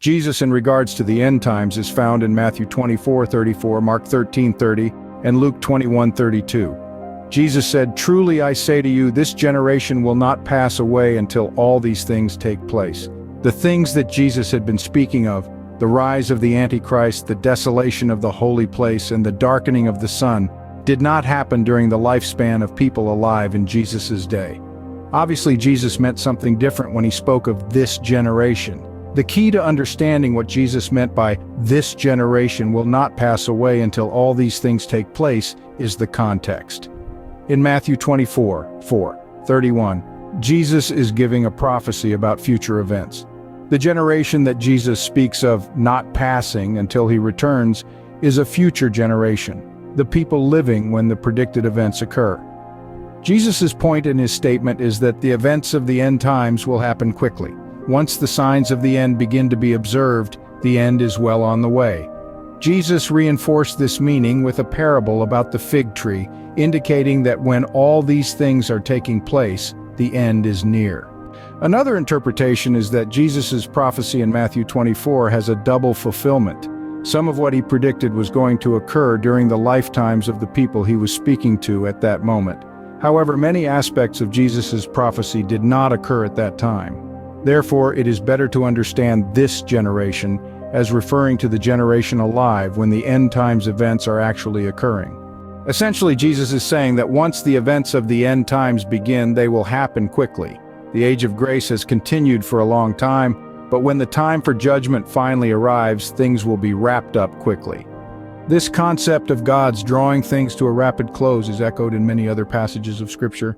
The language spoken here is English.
Jesus in regards to the end times is found in Matthew 24:34, Mark 13:30, and Luke 21:32. Jesus said, "Truly I say to you, this generation will not pass away until all these things take place." The things that Jesus had been speaking of, the rise of the Antichrist, the desolation of the holy place, and the darkening of the sun, did not happen during the lifespan of people alive in Jesus' day. Obviously, Jesus meant something different when he spoke of this generation. The key to understanding what Jesus meant by "this generation will not pass away until all these things take place" is the context. In Matthew 24:31, Jesus is giving a prophecy about future events. The generation that Jesus speaks of not passing until he returns is a future generation, the people living when the predicted events occur. Jesus' point in his statement is that the events of the end times will happen quickly. Once the signs of the end begin to be observed, the end is well on the way. Jesus reinforced this meaning with a parable about the fig tree, indicating that when all these things are taking place, the end is near. Another interpretation is that Jesus' prophecy in Matthew 24 has a double fulfillment. Some of what he predicted was going to occur during the lifetimes of the people he was speaking to at that moment. However, many aspects of Jesus' prophecy did not occur at that time. Therefore, it is better to understand this generation as referring to the generation alive when the end times events are actually occurring. Essentially, Jesus is saying that once the events of the end times begin, they will happen quickly. The age of grace has continued for a long time, but when the time for judgment finally arrives, things will be wrapped up quickly. This concept of God's drawing things to a rapid close is echoed in many other passages of Scripture.